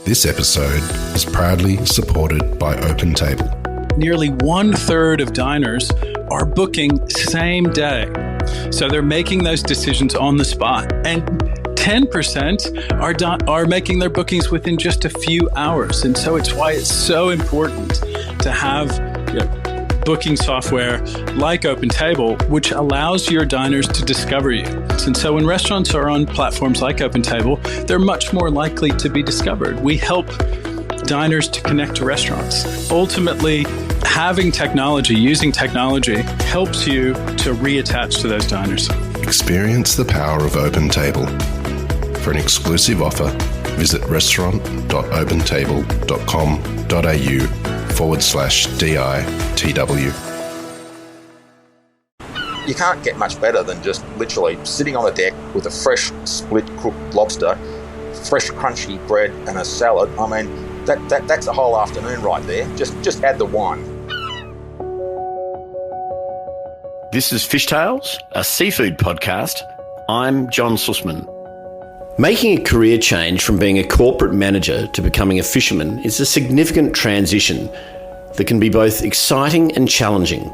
This episode is proudly supported by OpenTable. Nearly 1/3 of diners are booking same day. So they're making those decisions on the spot. And 10% are making their bookings within just a few hours. And so it's why it's so important to have booking software like OpenTable, which allows your diners to discover you. And so when restaurants are on platforms like OpenTable, they're much more likely to be discovered. We help diners to connect to restaurants. Ultimately, having technology, using technology, helps you to reattach to those diners. Experience the power of OpenTable. For an exclusive offer, visit restaurant.opentable.com.au/DITW. You can't get much better than just literally sitting on the deck with a fresh split cooked lobster, fresh crunchy bread and a salad. I mean, that's a whole afternoon right there. Just add the wine. This is Fishtales, a seafood podcast. I'm John Susman. Making a career change from being a corporate manager to becoming a fisherman is a significant transition that can be both exciting and challenging.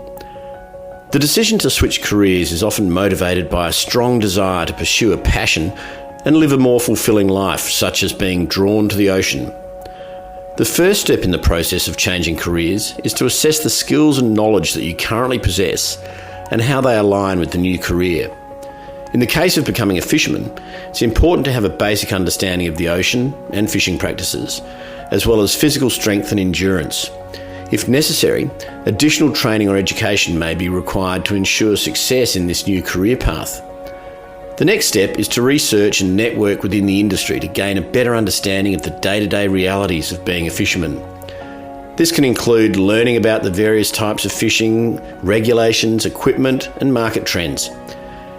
The decision to switch careers is often motivated by a strong desire to pursue a passion and live a more fulfilling life, such as being drawn to the ocean. The first step in the process of changing careers is to assess the skills and knowledge that you currently possess and how they align with the new career. In the case of becoming a fisherman, it's important to have a basic understanding of the ocean and fishing practices, as well as physical strength and endurance. If necessary, additional training or education may be required to ensure success in this new career path. The next step is to research and network within the industry to gain a better understanding of the day-to-day realities of being a fisherman. This can include learning about the various types of fishing, regulations, equipment, and market trends.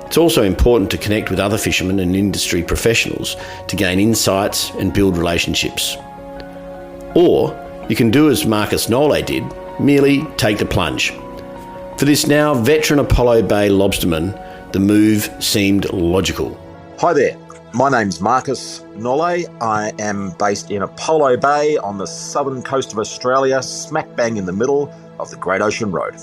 It's also important to connect with other fishermen and industry professionals to gain insights and build relationships. Or you can do as Markus Nolle did, merely take the plunge. For this now veteran Apollo Bay lobsterman, the move seemed logical. Hi there, my name's Markus Nolle. I am based in Apollo Bay on the southern coast of Australia, smack bang in the middle of the Great Ocean Road.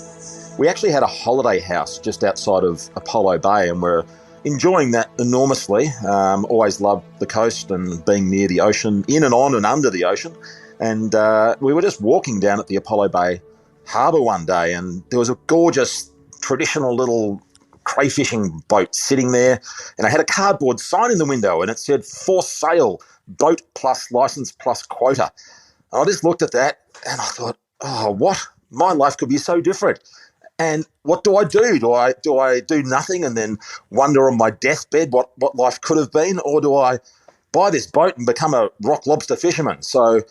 We actually had a holiday house just outside of Apollo Bay and we're enjoying that enormously. Always loved the coast and being near the ocean, in and on and under the ocean. And we were just walking down at the Apollo Bay harbour one day and there was a gorgeous traditional little crayfishing boat sitting there and I had a cardboard sign in the window and it said, "For sale, boat plus licence plus quota." And I just looked at that and I thought, oh, what? My life could be so different. And what do? Do I do nothing and then wonder on my deathbed what life could have been? Or do I buy this boat and become a rock lobster fisherman? So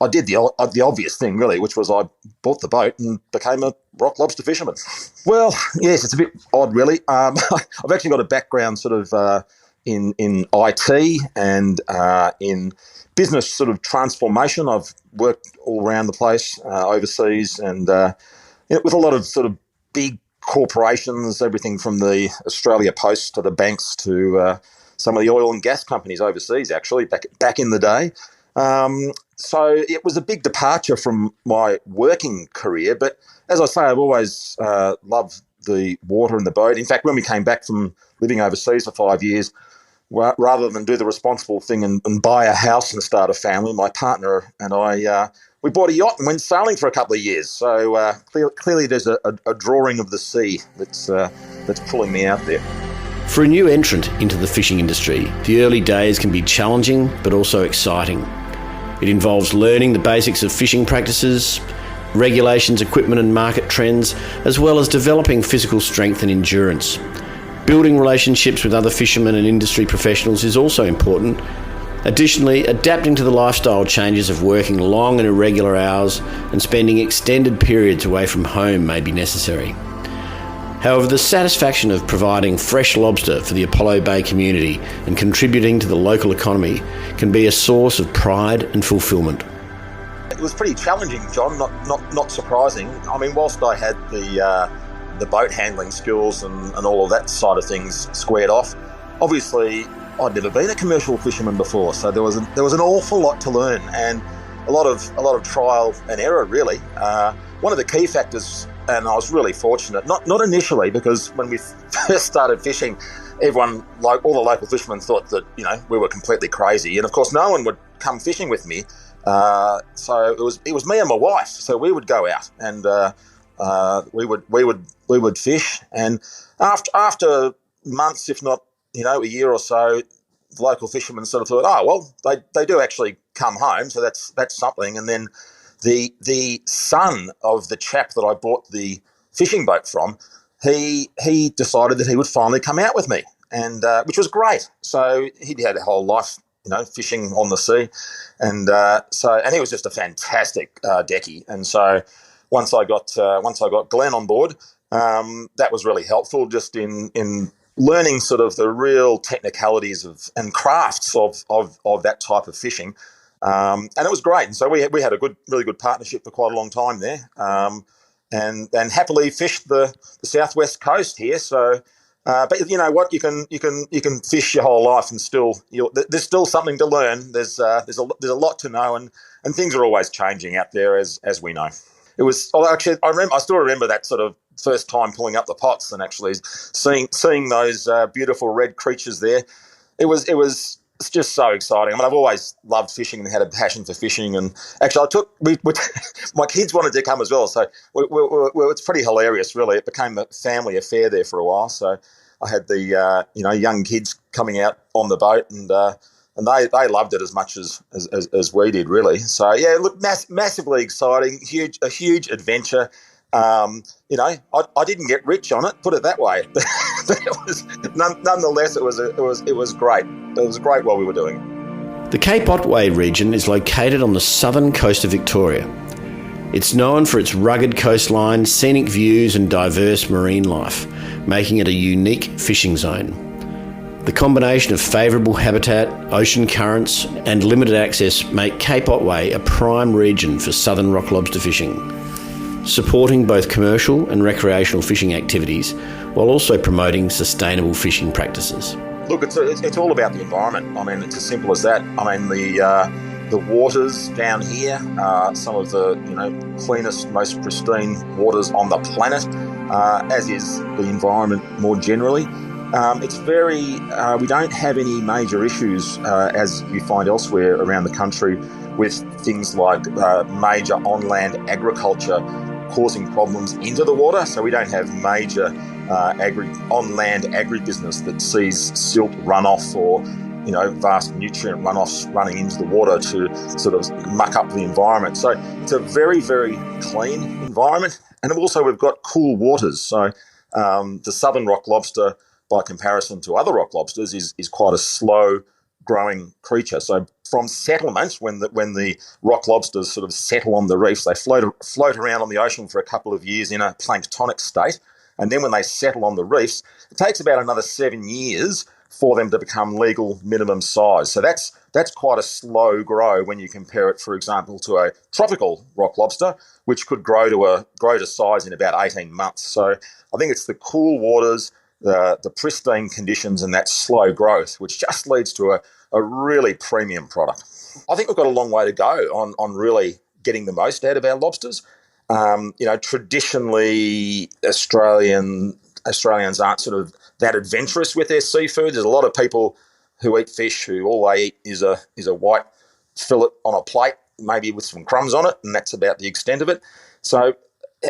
I did the obvious thing, really, which was I bought the boat and became a rock lobster fisherman. Well, yes, it's a bit odd, really. I've actually got a background sort of in IT and in business sort of transformation. I've worked all around the place, overseas, and with a lot of sort of big corporations, everything from the Australia Post to the banks to some of the oil and gas companies overseas, actually, back in the day. So it was a big departure from my working career. But as I say, I've always loved the water and the boat. In fact, when we came back from living overseas for 5 years, rather than do the responsible thing and buy a house and start a family, my partner and I, we bought a yacht and went sailing for a couple of years. So clearly there's a drawing of the sea that's pulling me out there. For a new entrant into the fishing industry, the early days can be challenging but also exciting. It involves learning the basics of fishing practices, regulations, equipment and market trends, as well as developing physical strength and endurance. Building relationships with other fishermen and industry professionals is also important. Additionally, adapting to the lifestyle changes of working long and irregular hours and spending extended periods away from home may be necessary. However, the satisfaction of providing fresh lobster for the Apollo Bay community and contributing to the local economy can be a source of pride and fulfilment. It was pretty challenging, John, not surprising. I mean, whilst I had the boat handling skills and all of that side of things squared off, obviously I'd never been a commercial fisherman before, so there was an awful lot to learn and a lot of trial and error, really. One of the key factors, and I was really fortunate, not initially, because when we first started fishing, everyone, like all the local fishermen, thought that we were completely crazy, and of course no one would come fishing with me. So it was me and my wife. So we would go out and we would fish, and after months, if not a year or so, the local fishermen sort of thought, oh well, they do actually come home, so that's something. And then the son of the chap that I bought the fishing boat from, he decided that he would finally come out with me, and which was great. So he'd had a whole life, fishing on the sea, and he was just a fantastic decky. And so once I got Glenn on board, that was really helpful, just in learning sort of the real technicalities and crafts of that type of fishing. And it was great. And so we had a really good partnership for quite a long time there, and happily fished the southwest coast here. So, but you know what, you can fish your whole life and still there's still something to learn. There's a lot to know, and things are always changing out there, as we know. It was actually I still remember that sort of first time pulling up the pots and actually seeing those beautiful red creatures there. It's just so exciting. I mean, I've always loved fishing and had a passion for fishing. And actually, my kids wanted to come as well. So it's pretty hilarious, really. It became a family affair there for a while. So I had the young kids coming out on the boat, and they loved it as much as we did, really. So yeah, look, massively exciting, a huge adventure. I didn't get rich on it, put it that way, but it was nonetheless it was great. It was great while we were doing it. The Cape Otway region is located on the southern coast of Victoria. It's known for its rugged coastline, scenic views and diverse marine life, making it a unique fishing zone. The combination of favourable habitat, ocean currents and limited access make Cape Otway a prime region for southern rock lobster fishing, supporting both commercial and recreational fishing activities while also promoting sustainable fishing practices. Look, it's all about the environment. I mean, it's as simple as that. I mean, the waters down here are some of the cleanest, most pristine waters on the planet, as is the environment more generally. It's very we don't have any major issues as you find elsewhere around the country with things like major on-land agriculture causing problems into the water. So we don't have major on-land agribusiness that sees silt runoff or vast nutrient runoffs running into the water to sort of muck up the environment. So it's a very, very clean environment. And also we've got cool waters. So the Southern Rock Lobster, by comparison to other rock lobsters, is quite a slow growing creature. So from settlement, when the rock lobsters sort of settle on the reefs, they float around on the ocean for a couple of years in a planktonic state. And then when they settle on the reefs, it takes about another 7 years for them to become legal minimum size. So that's quite a slow grow when you compare it, for example, to a tropical rock lobster, which could grow to size in about 18 months. So I think it's the cool waters, the pristine conditions, and that slow growth, which just leads to a really premium product. I think we've got a long way to go on really getting the most out of our lobsters. Traditionally, Australians aren't sort of that adventurous with their seafood. There's a lot of people who eat fish who all they eat is a white fillet on a plate, maybe with some crumbs on it, and that's about the extent of it. So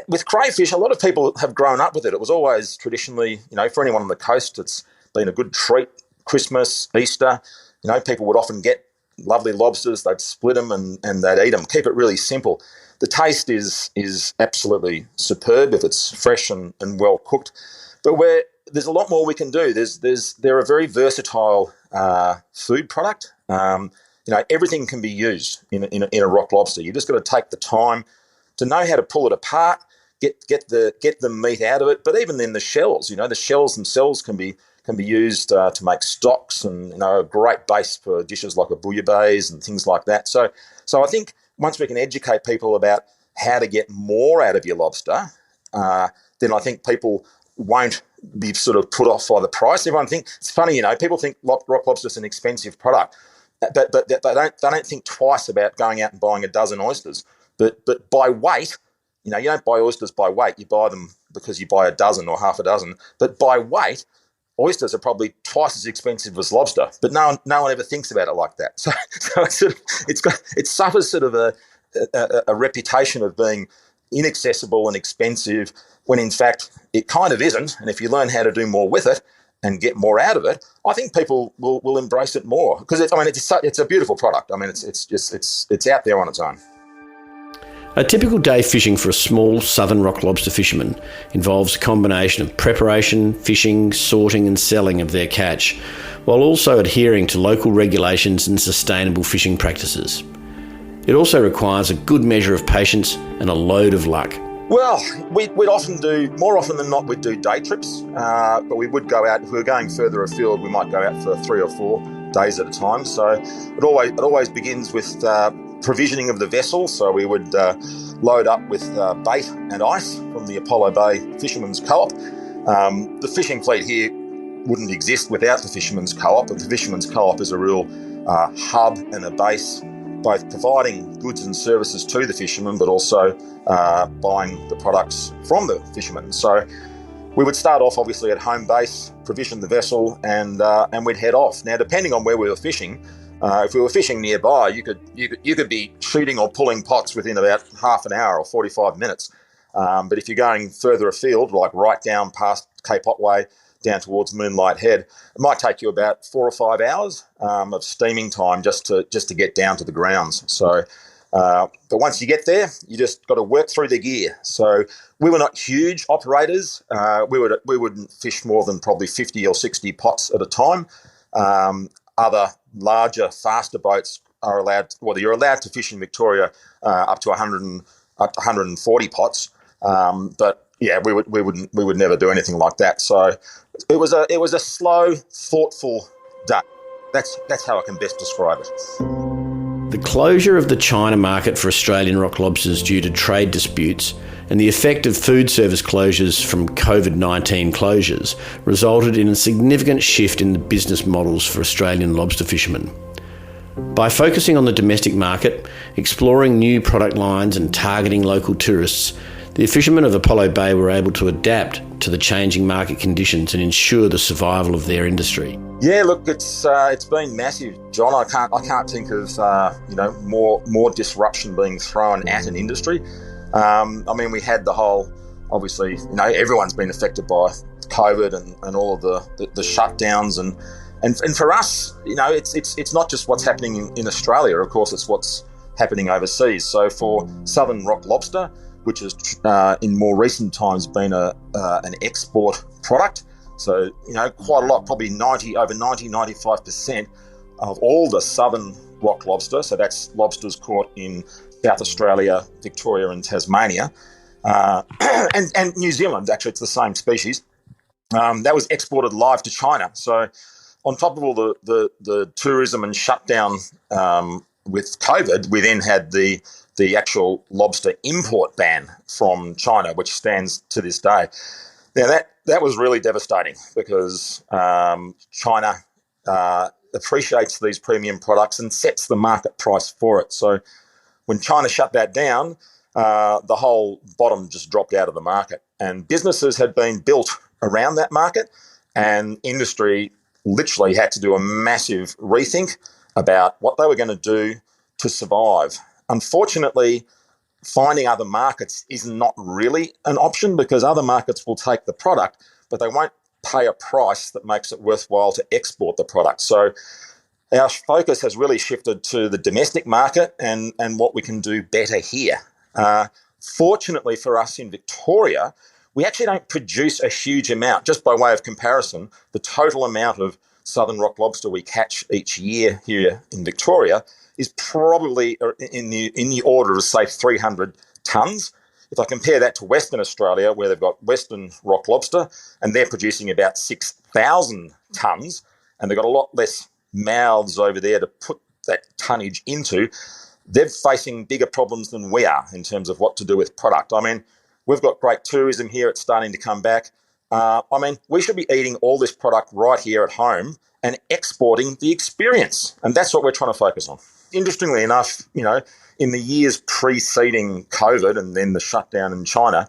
with crayfish, a lot of people have grown up with it. It was always traditionally, for anyone on the coast, it's been a good treat. Christmas, Easter, people would often get lovely lobsters. They'd split them and they'd eat them. Keep it really simple. The taste is absolutely superb if it's fresh and well cooked. But there's a lot more we can do. They're a very versatile food product. Everything can be used in a rock lobster. You just got to take the time to know how to pull it apart, get the meat out of it. But even then, the shells, the shells themselves can be used to make stocks, and a great base for dishes like a bouillabaisse and things like that. So I think once we can educate people about how to get more out of your lobster, then I think people won't be sort of put off by the price. Everyone it's funny, people think rock lobster is an expensive product, but they don't think twice about going out and buying a dozen oysters. But by weight, you don't buy oysters by weight. You buy them because you buy a dozen or half a dozen. But by weight, oysters are probably twice as expensive as lobster. But no one ever thinks about it like that. So it suffers sort of a reputation of being inaccessible and expensive, when in fact it kind of isn't. And if you learn how to do more with it and get more out of it, I think people will embrace it more, because it's a beautiful product. I mean, it's out there on its own. A typical day fishing for a small Southern Rock Lobster fisherman involves a combination of preparation, fishing, sorting and selling of their catch, while also adhering to local regulations and sustainable fishing practices. It also requires a good measure of patience and a load of luck. Well, we'd often more often than not, we'd do day trips, but we would go out. If we were going further afield, we might go out for 3 or 4 days at a time. So it always begins with provisioning of the vessel. So we would load up with bait and ice from the Apollo Bay Fisherman's Co-op. The fishing fleet here wouldn't exist without the Fisherman's Co-op, but the Fisherman's Co-op is a real hub and a base, both providing goods and services to the fishermen, but also buying the products from the fishermen. So we would start off obviously at home base, provision the vessel, and we'd head off. Now, depending on where we were fishing, if we were fishing nearby, you could be shooting or pulling pots within about half an hour or 45 minutes. But if you're going further afield, like right down past Cape Otway, down towards Moonlight Head, it might take you about 4 or 5 hours of steaming time just to get down to the grounds. So, but once you get there, you just got to work through the gear. So we were not huge operators. We wouldn't fish more than probably 50 or 60 pots at a time. Other larger, faster boats are allowed. Well, you're allowed to fish in Victoria up to 140 pots. But yeah, we would never do anything like that. So it was a slow, thoughtful day. That's how I can best describe it. The closure of the China market for Australian rock lobsters due to trade disputes and the effect of food service closures from COVID-19 closures resulted in a significant shift in the business models for Australian lobster fishermen. By focusing on the domestic market, exploring new product lines and targeting local tourists, the fishermen of Apollo Bay were able to adapt to the changing market conditions and ensure the survival of their industry. Yeah, look, it's been massive, John. I can't think of more disruption being thrown at an industry. We had the whole, obviously, everyone's been affected by COVID and all of the shutdowns and for us, it's not just what's happening in Australia. Of course, it's what's happening overseas. So for Southern Rock Lobster, which has in more recent times been an export product. So, quite a lot, probably 95% of all the Southern Rock Lobster, so that's lobsters caught in South Australia, Victoria and Tasmania, and New Zealand, actually it's the same species, that was exported live to China. So on top of all the tourism and shutdown with COVID, we then had the actual lobster import ban from China, which stands to this day. Now, that was really devastating because China appreciates these premium products and sets the market price for it. So when China shut that down, the whole bottom just dropped out of the market. And businesses had been built around that market, and industry literally had to do a massive rethink about what they were going to do to survive. Unfortunately, finding other markets is not really an option because other markets will take the product, but they won't pay a price that makes it worthwhile to export the product. So our focus has really shifted to the domestic market and what we can do better here. Fortunately for us in Victoria, we actually don't produce a huge amount. Just by way of comparison, the total amount of Southern Rock Lobster we catch each year here in Victoria is probably in the order of, say, 300 tonnes. If I compare that to Western Australia, where they've got Western Rock Lobster, and they're producing about 6,000 tonnes, and they've got a lot less mouths over there to put that tonnage into, they're facing bigger problems than we are in terms of what to do with product. I mean, we've got great tourism here. It's starting to come back. I mean, we should be eating all this product right here at home and exporting the experience. And that's what we're trying to focus on. Interestingly enough, in the years preceding COVID and then the shutdown in China,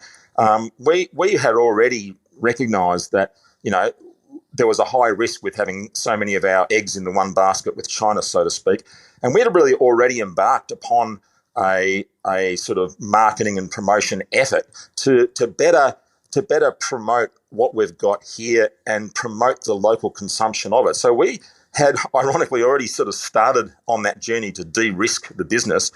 we had already recognised that, there was a high risk with having so many of our eggs in the one basket with China, so to speak. And we had really already embarked upon a sort of marketing and promotion effort to better promote what we've got here and promote the local consumption of it. So we had ironically already sort of started on that journey to de-risk the business.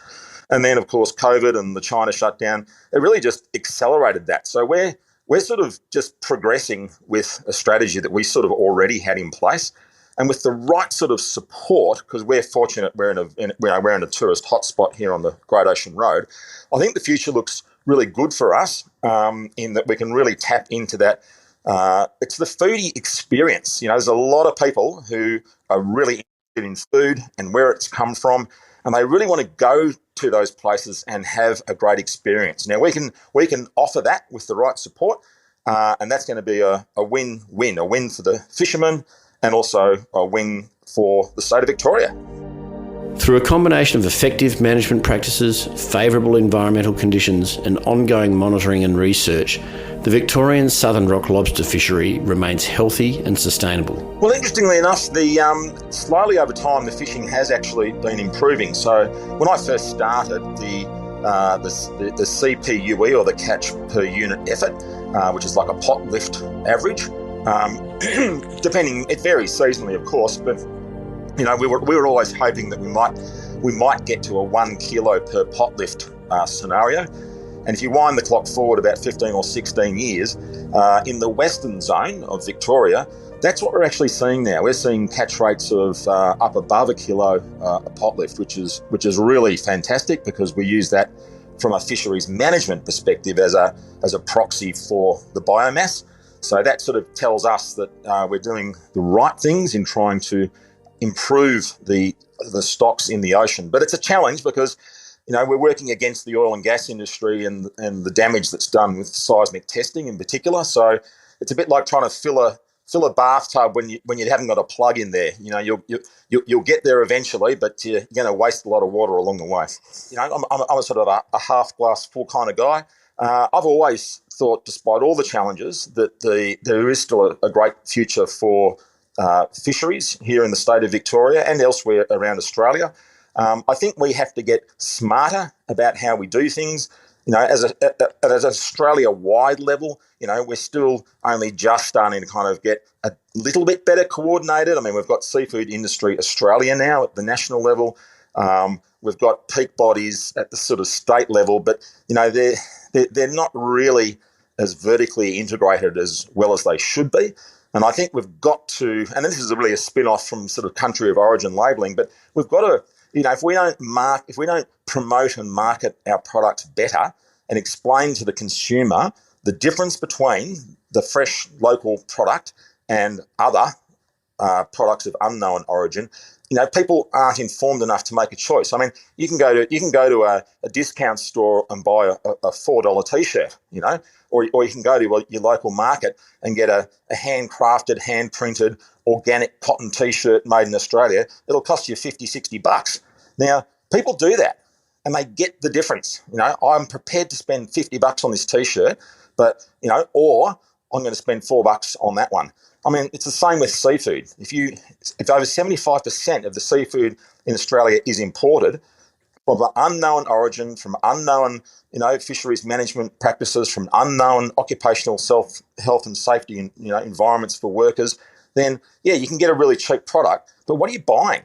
And then, of course, COVID and the China shutdown, it really just accelerated that. So we're sort of just progressing with a strategy that we sort of already had in place. And with the right sort of support, because we're fortunate we're in a tourist hotspot here on the Great Ocean Road, I think the future looks really good for us in that we can really tap into that. It's the foodie experience. There's a lot of people who are really interested in food and where it's come from, and they really want to go to those places and have a great experience. Now, we can offer that with the right support, and that's going to be a win-win, a win for the fishermen and also a win for the state of Victoria. Through a combination of effective management practices, favourable environmental conditions and ongoing monitoring and research, the Victorian Southern Rock Lobster fishery remains healthy and sustainable. Well, interestingly enough, slowly over time the fishing has actually been improving. So when I first started, the CPUE, or the catch per unit effort, which is like a pot lift average, depending, it varies seasonally, of course, but we were always hoping that we might get to a 1 kilo per pot lift scenario. And if you wind the clock forward about 15 or 16 years, in the western zone of Victoria, that's what we're actually seeing now. We're seeing catch rates of up above a kilo a pot lift, which is really fantastic, because we use that from a fisheries management perspective as a proxy for the biomass. So that sort of tells us that we're doing the right things in trying to improve the stocks in the ocean. But it's a challenge because, we're working against the oil and gas industry and the damage that's done with seismic testing in particular. So it's a bit like trying to fill a bathtub when you haven't got a plug in there. You'll get there eventually, but you're going to waste a lot of water along the way. I'm a sort of a half glass full kind of guy. I've always thought, despite all the challenges, that there is still a great future for fisheries here in the state of Victoria and elsewhere around Australia. I think we have to get smarter about how we do things. As an Australia-wide level, we're still only just starting to kind of get a little bit better coordinated. I mean, we've got Seafood Industry Australia now at the national level. We've got peak bodies at the sort of state level, but they're not really as vertically integrated as well as they should be. And I think we've got to, and this is really a spin-off from sort of country of origin labelling, but we've got to, if we don't promote and market our products better and explain to the consumer the difference between the fresh local product and other products of unknown origin, people aren't informed enough to make a choice. I mean, you can go to a discount store and buy a $4 t-shirt, or you can go to your local market and get a handcrafted, hand-printed, organic cotton t-shirt made in Australia. It'll cost you $50-$60. Now, people do that and they get the difference. I'm prepared to spend $50 on this t-shirt, but, or I'm going to spend $4 on that one. I mean, it's the same with seafood. If over 75% of the seafood in Australia is imported from an unknown origin, from unknown, fisheries management practices, from unknown occupational health and safety and, environments for workers, then, yeah, you can get a really cheap product. But what are you buying,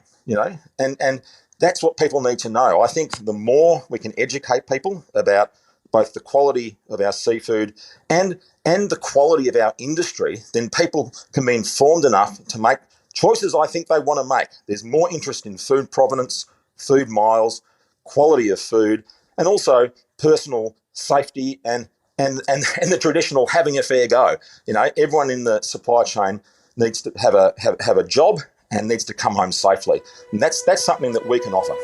And that's what people need to know. I think the more we can educate people about both the quality of our seafood and the quality of our industry, then people can be informed enough to make choices I think they want to make. There's more interest in food provenance, food miles, quality of food, and also personal safety and the traditional having a fair go. Everyone in the supply chain needs to have a job and needs to come home safely. And that's something that we can offer.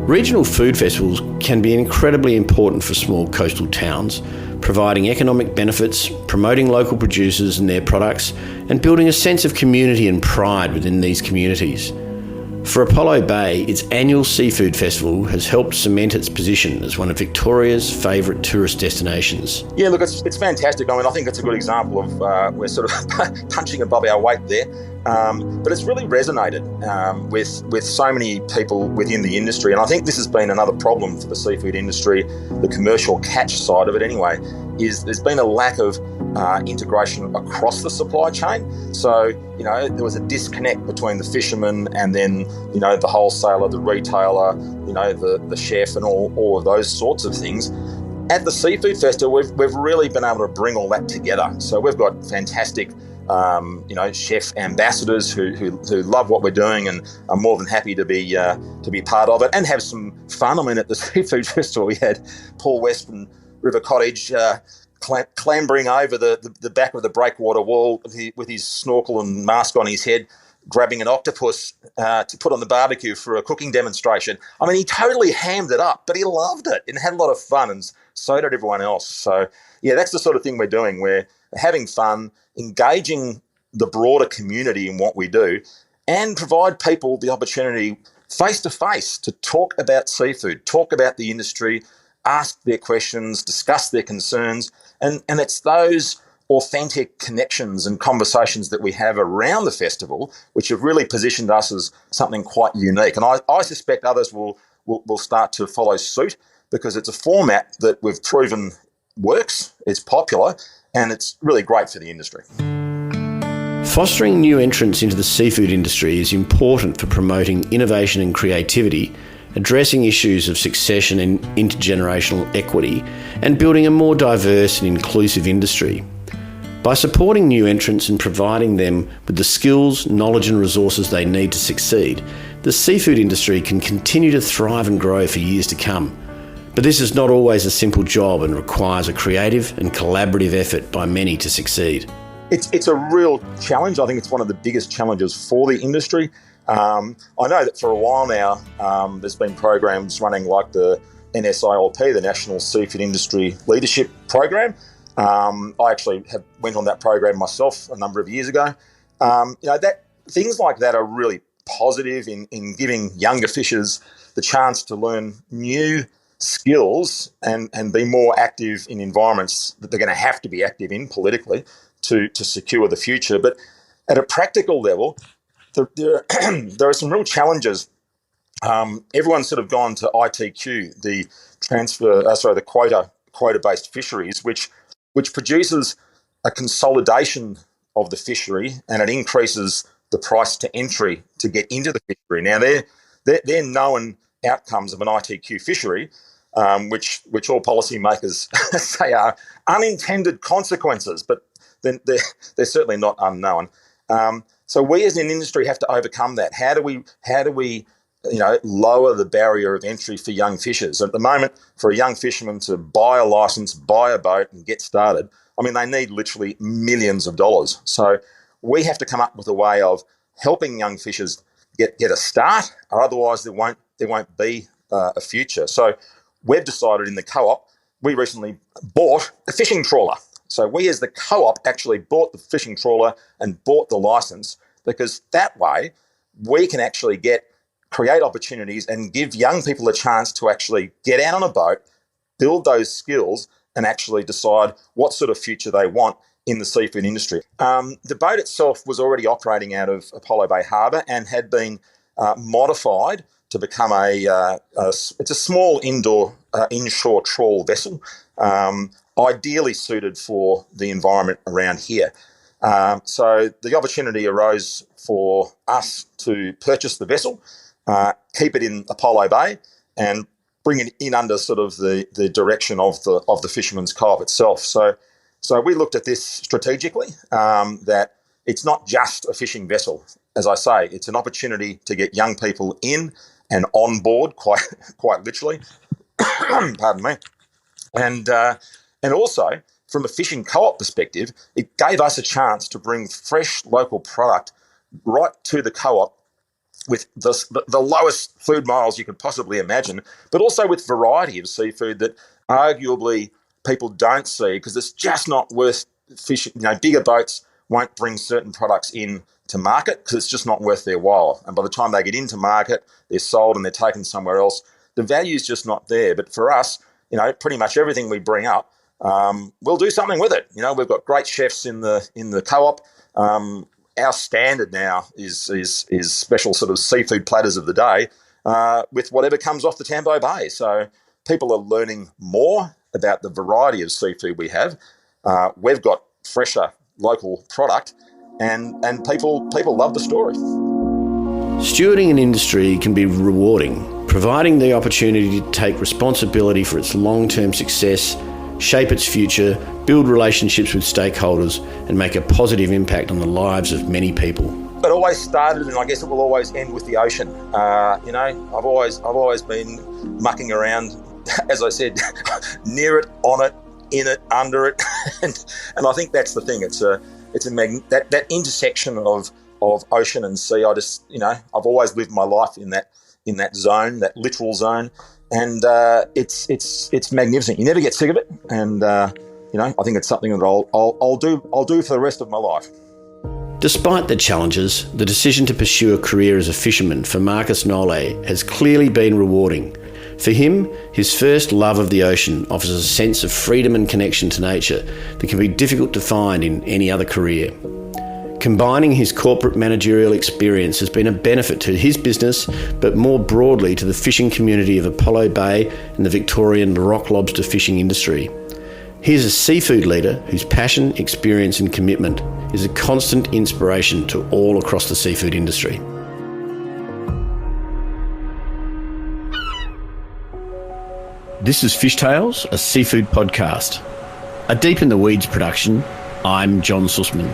Regional food festivals can be incredibly important for small coastal towns, providing economic benefits, promoting local producers and their products, and building a sense of community and pride within these communities. For Apollo Bay, its annual seafood festival has helped cement its position as one of Victoria's favourite tourist destinations. Yeah, look, it's fantastic. I mean, I think it's a good example of we're sort of punching above our weight there. But it's really resonated with so many people within the industry. And I think this has been another problem for the seafood industry, the commercial catch side of it anyway, is there's been a lack of integration across the supply chain. So, there was a disconnect between the fisherman and then, the wholesaler, the retailer, the chef and all of those sorts of things. At the Seafood Festival, we've really been able to bring all that together. So we've got fantastic chef ambassadors who love what we're doing and are more than happy to be part of it and have some fun. I mean, at the Seafood Festival, we had Paul West from River Cottage clambering over the back of the breakwater wall with his snorkel and mask on his head, grabbing an octopus to put on the barbecue for a cooking demonstration. I mean, he totally hammed it up, but he loved it and had a lot of fun, and so did everyone else. So, yeah, that's the sort of thing we're doing. We're having fun, engaging the broader community in what we do, and provide people the opportunity face-to-face to talk about seafood, talk about the industry, ask their questions, discuss their concerns, and it's those authentic connections and conversations that we have around the festival which have really positioned us as something quite unique. And I suspect others will start to follow suit, because it's a format that we've proven works, it's popular, and it's really great for the industry. Fostering new entrants into the seafood industry is important for promoting innovation and creativity, addressing issues of succession and intergenerational equity, and building a more diverse and inclusive industry. By supporting new entrants and providing them with the skills, knowledge and resources they need to succeed, the seafood industry can continue to thrive and grow for years to come. But this is not always a simple job and requires a creative and collaborative effort by many to succeed. It's a real challenge. I think it's one of the biggest challenges for the industry. I know that for a while now, there's been programs running like the NSILP, the National Seafood Industry Leadership Program. I actually went on that program myself a number of years ago. Things like that are really positive in giving younger fishers the chance to learn new skills and be more active in environments that they're going to have to be active in politically to secure the future. But at a practical level, there are some real challenges. Everyone's sort of gone to ITQ, the quota-based fisheries, which produces a consolidation of the fishery, and it increases the price to entry to get into the fishery. Now, they're known outcomes of an ITQ fishery, which all policymakers say are unintended consequences, but then they're certainly not unknown. So we as an industry have to overcome that. How do we lower the barrier of entry for young fishers? At the moment, for a young fisherman to buy a license, buy a boat and get started, I mean, they need literally millions of dollars. So we have to come up with a way of helping young fishers get a start, or otherwise there won't be a future. So we've decided in the co-op, we recently bought a fishing trawler. So we as the co-op actually bought the fishing trawler and bought the license, because that way we can actually create opportunities and give young people a chance to actually get out on a boat, build those skills, and actually decide what sort of future they want in the seafood industry. The boat itself was already operating out of Apollo Bay Harbour and had been modified to become it's a small inshore trawl vessel, ideally suited for the environment around here. So the opportunity arose for us to purchase the vessel, keep it in Apollo Bay, and bring it in under sort of the direction of the Fisherman's Co-op itself. So we looked at this strategically, that it's not just a fishing vessel. As I say, it's an opportunity to get young people in and on board, quite literally. Pardon me. And also, from a fishing co-op perspective, it gave us a chance to bring fresh local product right to the co-op the lowest food miles you could possibly imagine, but also with variety of seafood that arguably people don't see because it's just not worth fishing. Bigger boats won't bring certain products in to market because it's just not worth their while. And by the time they get into market, they're sold and they're taken somewhere else. The value is just not there. But for us, pretty much everything we bring up, we'll do something with it. We've got great chefs in the co-op. Our standard now is special sort of seafood platters of the day with whatever comes off the Tambo Bay. So people are learning more about the variety of seafood we have. We've got fresher local product, and people love the story. Stewarding an industry can be rewarding, providing the opportunity to take responsibility for its long-term success, shape its future, build relationships with stakeholders, and make a positive impact on the lives of many people. It always started, and I guess it will always end with the ocean. I've always been mucking around, as I said, near it, on it, in it, under it, and I think that's the thing. That intersection of ocean and sea. I've always lived my life in that zone, that literal zone, and it's magnificent. You never get sick of it, and I think it's something that I'll do for the rest of my life. Despite the challenges, the decision to pursue a career as a fisherman for Markus Nolle has clearly been rewarding. For him, his first love of the ocean offers a sense of freedom and connection to nature that can be difficult to find in any other career. Combining his corporate managerial experience has been a benefit to his business, but more broadly to the fishing community of Apollo Bay and the Victorian rock lobster fishing industry. He is a seafood leader whose passion, experience and commitment is a constant inspiration to all across the seafood industry. This is Fishtales, a seafood podcast. A Deep in the Weeds production. I'm John Susman.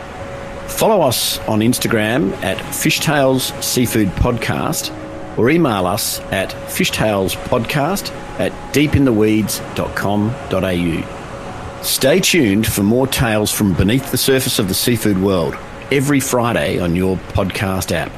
Follow us on Instagram at Fishtales Seafood Podcast or email us at fishtalespodcast@deepintheweeds.com.au. Stay tuned for more tales from beneath the surface of the seafood world every Friday on your podcast app.